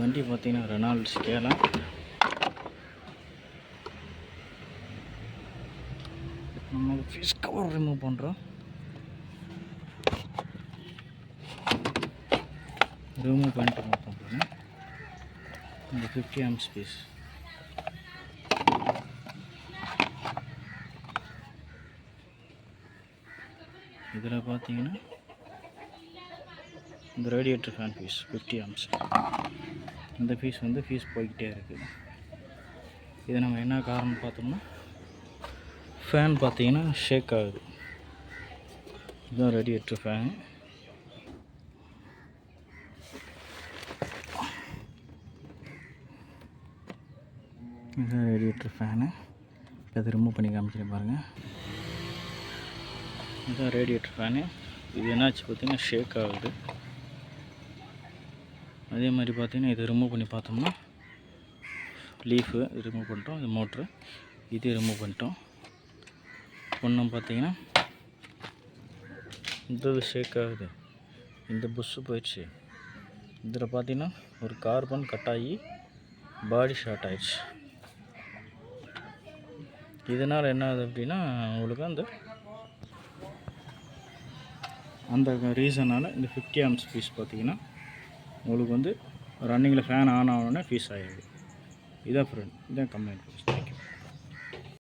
வண்டி பார்த்தீங்கன்னா ரெனால்ட் ஸ்கேலா. நம்ம ஃபீஸ் கவர் ரிமூவ் பண்ணுறோம். ரிமூவ் பண்ணிட்டு பண்ணுறோம். இந்த 50 ஆம்ஸ் பீஸ் இதில் பார்த்தீங்கன்னா இந்த ரேடியேட்டர் ஃபேன் ஃபீஸ் 50 ஆம்ஸ். இந்த ஃபீஸ் போய்கிட்டே இருக்குது. இது நம்ம என்ன காரணம் பார்த்தோம்னா ஃபேன் பார்த்தீங்கன்னா ஷேக் ஆகுது. இதுதான் ரேடியேட்டர் ஃபேன். இதுதான் ரேடியேட்டர் ஃபேனு. அதை ரிமூவ் பண்ணி காமிச்சிட்டு பாருங்கள். இதுதான் ரேடியேட்டர் ஃபேனு. இது என்னாச்சு பார்த்தீங்கன்னா ஷேக் ஆகுது. அதே மாதிரி பார்த்தீங்கன்னா இதை ரிமூவ் பண்ணி பார்த்தோம்னா லீஃபு ரிமூவ் பண்ணிட்டோம். இது மோட்ரு இது ரிமூவ் பண்ணிட்டோம். ஒன்றும் பார்த்தீங்கன்னா இந்த ஷேக் ஆகுது. இந்த புஷ்ஷு போயிடுச்சு. இதில் பார்த்தீங்கன்னா ஒரு கார்பன் கட் ஆகி பாடி ஷார்ட் ஆயிடுச்சு. இதனால் என்ன ஆகுது அப்படின்னா உங்களுக்கு அந்த ரீசனால் இந்த 50 ஆம்ஸ் ஃபீஸ் பார்த்திங்கன்னா உங்களுக்கு ரன்னிங்கில் ஃபேன் ஆன் ஆனோடனே ஃபீஸ் ஆகிடுது. இதான் ஃப்ரெண்ட், இதான் கம்ப்ளைண்ட். தேங்க்யூ.